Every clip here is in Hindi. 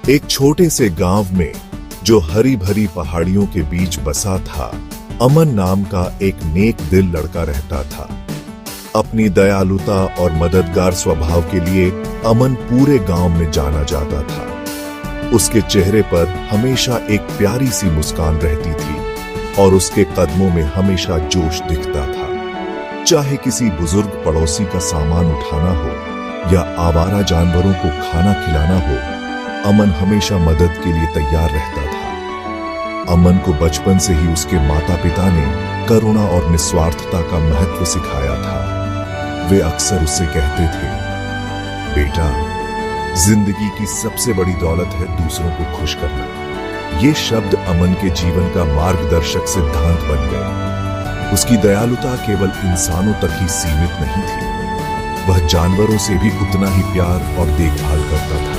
एक छोटे से गांव में जो हरी भरी पहाड़ियों के बीच बसा था, अमन नाम का एक नेक दिल लड़का रहता था। अपनी दयालुता और मददगार स्वभाव के लिए अमन पूरे गांव में जाना जाता था। उसके चेहरे पर हमेशा एक प्यारी सी मुस्कान रहती थी और उसके कदमों में हमेशा जोश दिखता था। चाहे किसी बुजुर्ग पड़ोसी का सामान उठाना हो या आवारा जानवरों को खाना खिलाना हो, अमन हमेशा मदद के लिए तैयार रहता था। अमन को बचपन से ही उसके माता पिता ने करुणा और निस्वार्थता का महत्व सिखाया था। वे अक्सर उससे कहते थे, बेटा, जिंदगी की सबसे बड़ी दौलत है दूसरों को खुश करना। ये शब्द अमन के जीवन का मार्गदर्शक सिद्धांत बन गए। उसकी दयालुता केवल इंसानों तक ही सीमित नहीं थी, वह जानवरों से भी उतना ही प्यार और देखभाल करता था।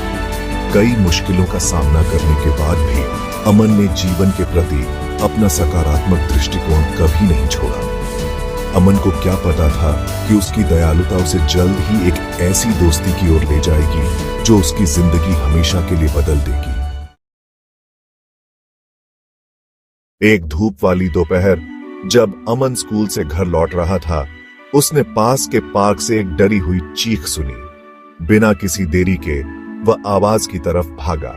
कई मुश्किलों का सामना करने के बाद भी अमन ने जीवन के प्रति अपना सकारात्मक दृष्टिकोण कभी नहीं छोड़ा। अमन को क्या पता था कि उसकी दयालुता उसे जल्द ही एक ऐसी दोस्ती की ओर ले जाएगी जो उसकी जिंदगी हमेशा के लिए बदल देगी। एक धूप वाली दोपहर जब अमन स्कूल से घर लौट रहा था, उसने पास के पार्क से एक डरी हुई चीख सुनी। बिना किसी देरी के वह आवाज की तरफ भागा।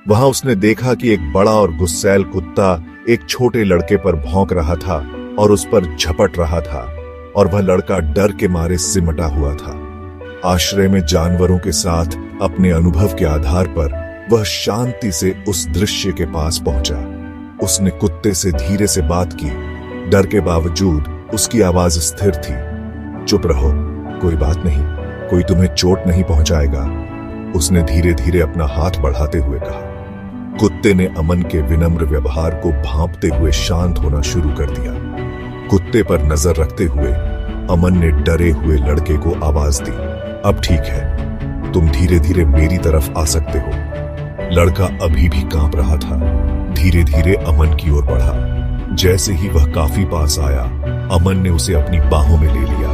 वहां उसने देखा कि एक बड़ा और गुस्सैल कुत्ता एक छोटे लड़के पर भौंक रहा था और उस पर झपट रहा था, और वह लड़का डर के मारे सिमटा हुआ था। आश्रय में जानवरों के साथ अपने अनुभव के आधार पर वह शांति से उस दृश्य के पास पहुंचा। उसने कुत्ते से धीरे से बात की। डर के बावजूद उसकी आवाज स्थिर थी। चुप रहो, कोई बात नहीं, कोई तुम्हें चोट नहीं पहुंचाएगा, उसने धीरे धीरे अपना हाथ बढ़ाते हुए कहा। कुत्ते ने अमन के विनम्र व्यवहार को भांपते हुए शांत होना शुरू कर दिया। कुत्ते पर नजर रखते हुए अमन ने डरे हुए लड़के को आवाज दी, अब ठीक है, तुम धीरे धीरे मेरी तरफ आ सकते हो। लड़का अभी भी कांप रहा था। धीरे धीरे अमन की ओर बढ़ा। जैसे ही वह काफी पास आया, अमन ने उसे अपनी बाहों में ले लिया।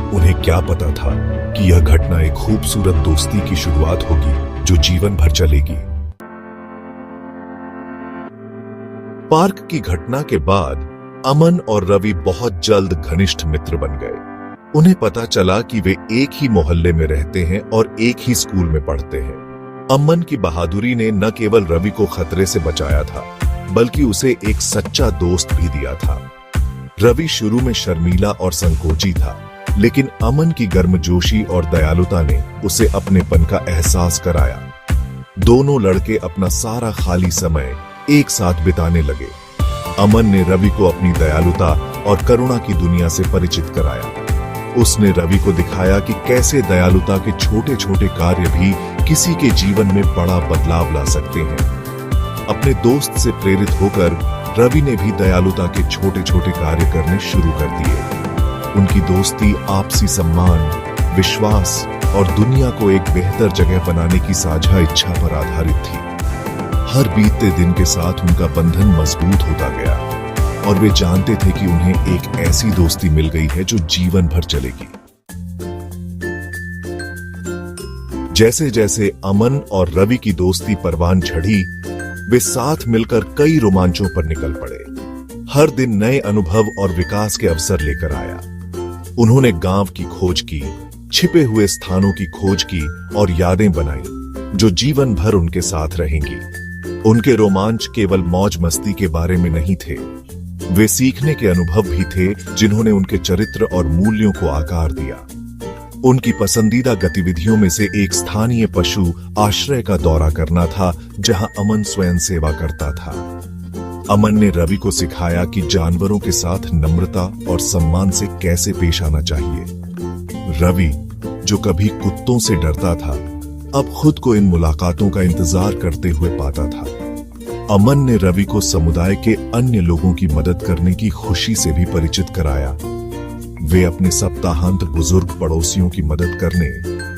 उन्हें क्या पता था कि यह घटना एक खूबसूरत दोस्ती की शुरुआत होगी जो जीवन भर चलेगी। पार्क की घटना के बाद अमन और रवि बहुत जल्द घनिष्ठ मित्र बन गए। उन्हें पता चला कि वे एक ही मोहल्ले में रहते हैं और एक ही स्कूल में पढ़ते हैं। अमन की बहादुरी ने न केवल रवि को खतरे से बचाया था, बल्कि उसे एक सच्चा दोस्त भी दिया था। रवि शुरू में शर्मीला और संकोची था, लेकिन अमन की गर्मजोशी और दयालुता ने उसे अपनेपन का एहसास कराया। दोनों लड़के अपना सारा खाली समय एक साथ बिताने लगे। अमन ने रवि को अपनी दयालुता और करुणा की दुनिया से परिचित कराया। उसने रवि को दिखाया कि कैसे दयालुता के छोटे छोटे कार्य भी किसी के जीवन में बड़ा बदलाव ला सकते हैं। अपने दोस्त से प्रेरित होकर रवि ने भी दयालुता के छोटे छोटे कार्य करने शुरू कर दिए। उनकी दोस्ती आपसी सम्मान, विश्वास और दुनिया को एक बेहतर जगह बनाने की साझा इच्छा पर आधारित थी। हर बीतते दिन के साथ उनका बंधन मजबूत होता गया और वे जानते थे कि उन्हें एक ऐसी दोस्ती मिल गई है जो जीवन भर चलेगी। जैसे जैसे अमन और रवि की दोस्ती परवान चढ़ी, वे साथ मिलकर कई रोमांचों पर निकल पड़े। हर दिन नए अनुभव और विकास के अवसर लेकर आया। उन्होंने गांव की खोज की, छिपे हुए स्थानों की खोज की और यादें बनाई जो जीवन भर उनके साथ रहेंगी। उनके रोमांच केवल मौज मस्ती के बारे में नहीं थे, वे सीखने के अनुभव भी थे जिन्होंने उनके चरित्र और मूल्यों को आकार दिया। उनकी पसंदीदा गतिविधियों में से एक स्थानीय पशु आश्रय का दौरा करना था, जहां अमन स्वयं सेवा करता था। अमन ने रवि को सिखाया कि जानवरों के साथ नम्रता और सम्मान से कैसे पेश आना चाहिए। रवि, जो कभी कुत्तों से डरता था, अब खुद को इन मुलाकातों का इंतजार करते हुए पाता था। अमन ने रवि को समुदाय के अन्य लोगों की मदद करने की खुशी से भी परिचित कराया। वे अपने सप्ताहांत बुजुर्ग पड़ोसियों की मदद करने,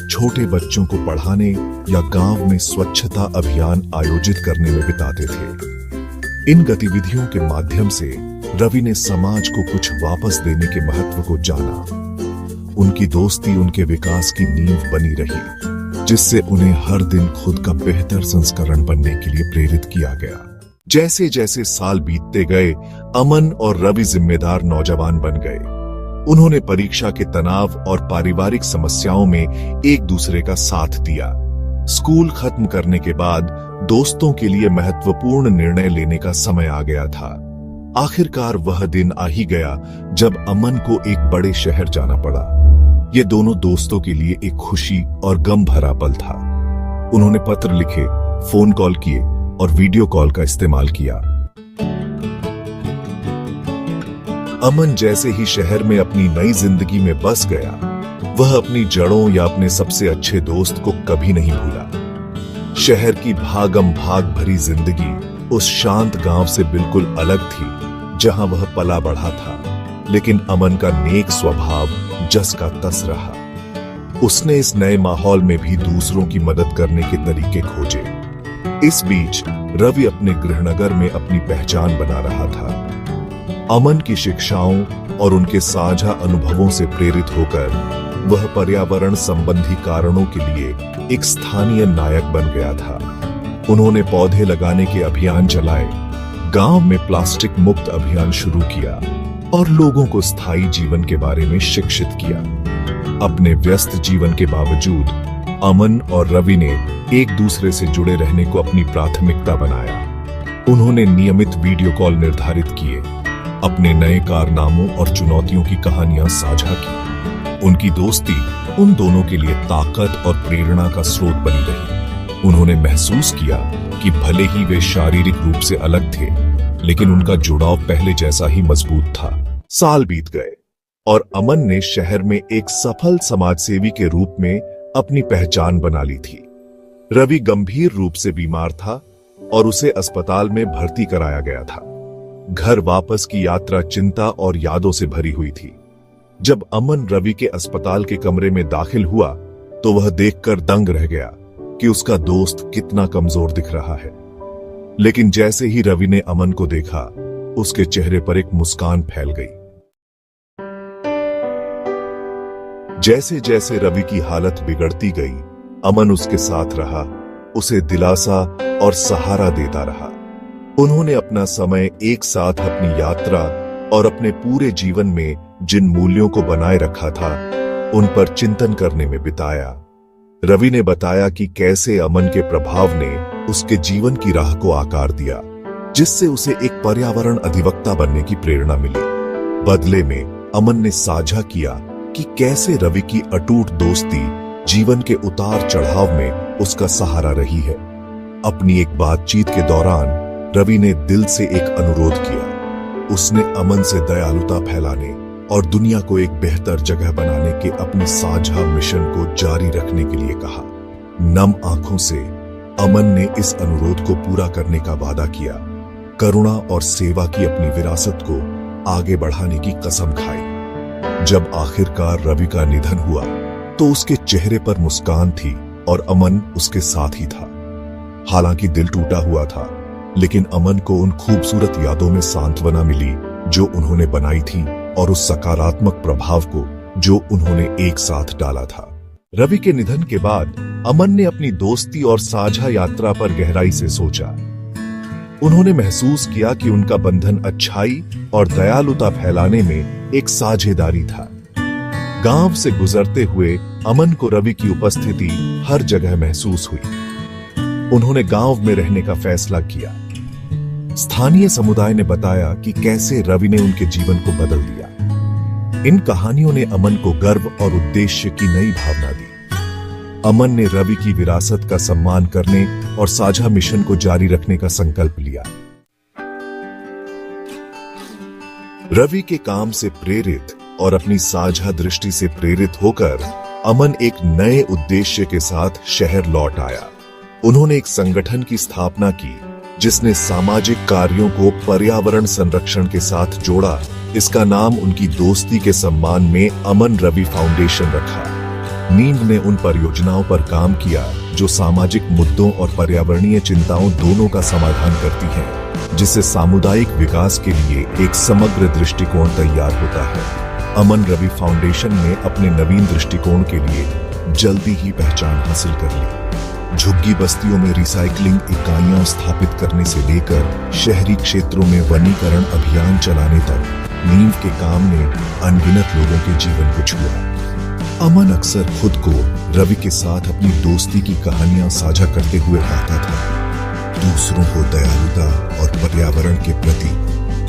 छोटे बच्चों को पढ़ाने या गांव में स्वच्छता अभियान आयोजित करने में बिताते थे। इन गतिविधियों के माध्यम से रवि ने समाज को कुछ वापस देने के महत्व को जाना। उनकी दोस्ती उनके विकास की नींव बनी रही। जिससे उन्हें हर दिन खुद का बेहतर संस्करण बनने के लिए प्रेरित किया गया। जैसे जैसे साल बीतते गए, अमन और रवि जिम्मेदार नौजवान बन गए। उन्होंने परीक्षा के तनाव और पारिवारिक समस्याओं में एक दूसरे का साथ दिया। स्कूल खत्म करने के बाद दोस्तों के लिए महत्वपूर्ण निर्णय लेने का समय आ गया था। आखिरकार वह दिन आ ही गया जब अमन को एक बड़े शहर जाना पड़ा। ये दोनों दोस्तों के लिए एक खुशी और गम भरा पल था। उन्होंने पत्र लिखे, फोन कॉल किए और वीडियो कॉल का इस्तेमाल किया। अमन जैसे ही शहर में अपनी नई जिंदगी में बस गया, वह अपनी जड़ों या अपने सबसे अच्छे दोस्त को कभी नहीं भूला। शहर की भागम भाग भरी जिंदगी उस शांत गांव से बिल्कुल अलग थी जहां वह पला बढ़ा था, लेकिन अमन का नेक स्वभाव जस का तस रहा। उसने इस नए माहौल में भी दूसरों की मदद करने के तरीके खोजे। इस बीच रवि अपने गृहनगर में अपनी पहचान बना रहा था। अमन की शिक्षाओं और उनके साझा अनुभवों से प्रेरित होकर वह पर्यावरण संबंधी कारणों के लिए एक स्थानीय नायक बन गया था। उन्होंने पौधे लगाने के अभियान चलाए, गांव में प्लास्टिक मुक्त अभियान शुरू किया और लोगों को स्थायी जीवन के बारे में शिक्षित किया। अपने व्यस्त जीवन के बावजूद अमन और रवि ने एक दूसरे से जुड़े रहने को अपनी प्राथमिकता बनाया। उन्होंने नियमित वीडियो कॉल निर्धारित किए, अपने नए कारनामों और चुनौतियों की कहानियां साझा की। उनकी दोस्ती उन दोनों के लिए ताकत और प्रेरणा का स्रोत बनी रही। उन्होंने महसूस किया कि भले ही वे शारीरिक रूप से अलग थे, लेकिन उनका जुड़ाव पहले जैसा ही मजबूत था। साल बीत गए और अमन ने शहर में एक सफल समाजसेवी के रूप में अपनी पहचान बना ली थी। रवि गंभीर रूप से बीमार था और उसे अस्पताल में भर्ती कराया गया था। घर वापस की यात्रा चिंता और यादों से भरी हुई थी। जब अमन रवि के अस्पताल के कमरे में दाखिल हुआ तो वह देखकर दंग रह गया कि उसका दोस्त कितना कमजोर दिख रहा है। लेकिन जैसे ही रवि ने अमन को देखा, उसके चेहरे पर एक मुस्कान फैल गई। जैसे जैसे रवि की हालत बिगड़ती गई, अमन उसके साथ रहा, उसे दिलासा और सहारा देता रहा। उन्होंने अपना समय एक साथ अपनी यात्रा और अपने पूरे जीवन में जिन मूल्यों को बनाए रखा था, उन पर चिंतन करने में बिताया। रवि ने बताया कि कैसे अमन के प्रभाव ने उसके जीवन की राह को आकार दिया, जिससे उसे एक पर्यावरण अधिवक्ता बनने की प्रेरणा मिली। बदले में अमन ने साझा किया कि कैसे रवि की अटूट दोस्ती जीवन के उतार चढ़ाव में उसका सहारा रही है। अपनी एक बातचीत के दौरान रवि ने दिल से एक अनुरोध किया। उसने अमन से दयालुता फैलाने और दुनिया को एक बेहतर जगह बनाने के अपने साझा मिशन को जारी रखने के लिए कहा। नम आंखों से अमन ने इस अनुरोध को पूरा करने का वादा किया। करुणा और सेवा की अपनी विरासत को आगे बढ़ाने की कसम खाई। जब आखिरकार रवि का निधन हुआ तो उसके चेहरे पर मुस्कान थी और अमन उसके साथ ही था। हालांकि दिल टूटा हुआ था, लेकिन अमन को उन खूबसूरत यादों में सांत्वना मिली जो उन्होंने बनाई थी और उस सकारात्मक प्रभाव को जो उन्होंने एक साथ डाला था। रवि के निधन के बाद अमन ने अपनी दोस्ती और साझा यात्रा पर गहराई से सोचा। उन्होंने महसूस किया कि उनका बंधन अच्छाई और दयालुता फैलाने में एक साझेदारी था। गांव से गुजरते हुए अमन को रवि की उपस्थिति हर जगह महसूस हुई। उन्होंने गांव में रहने का फैसला किया। स्थानीय समुदाय ने बताया कि कैसे रवि ने उनके जीवन को बदल दिया। इन कहानियों ने अमन को गर्व और उद्देश्य की नई भावना दी। अमन ने रवि की विरासत का सम्मान करने और साझा मिशन को जारी रखने का संकल्प लिया। रवि के काम से प्रेरित और अपनी साझा दृष्टि से प्रेरित होकर अमन एक नए उद्देश्य के साथ शहर लौट आया। उन्होंने एक संगठन की स्थापना की जिसने सामाजिक कार्यों को पर्यावरण संरक्षण के साथ जोड़ा। इसका नाम उनकी दोस्ती के सम्मान में अमन रवि फाउंडेशन रखा। नींव ने उन परियोजनाओं पर काम किया जो सामाजिक मुद्दों और पर्यावरणीय चिंताओं दोनों का समाधान करती हैं, जिससे सामुदायिक विकास के लिए एक समग्र दृष्टिकोण तैयार होता है। अमन रवि फाउंडेशन ने अपने नवीन दृष्टिकोण के लिए जल्दी ही पहचान हासिल कर ली। झुग्गी बस्तियों में रिसाइकलिंग इकाइयां स्थापित करने से लेकर शहरी क्षेत्रों में वनीकरण अभियान चलाने तक नींव के काम ने अनगिनत लोगों के जीवन को छुआ। अमन अक्सर खुद को रवि के साथ अपनी दोस्ती की कहानियां साझा करते हुए पाता था। दूसरों को दयालुता और पर्यावरण के प्रति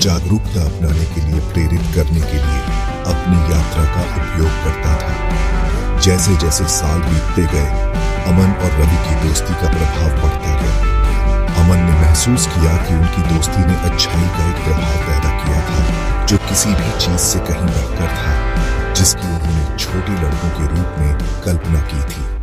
जागरूकता अपनाने के लिए प्रेरित करने के लिए अपनी यात्रा का उपयोग करता था। जैसे जैसे साल बीतते गए, अमन और रवि की दोस्ती का प्रभाव बढ़ता गया। अमन ने महसूस किया कि उनकी दोस्ती ने अच्छाई का एक प्रभाव पैदा किया था, जो किसी भी चीज से कहीं बढ़कर था, जिसकी उन्होंने छोटे लड़कों के रूप में कल्पना की थी।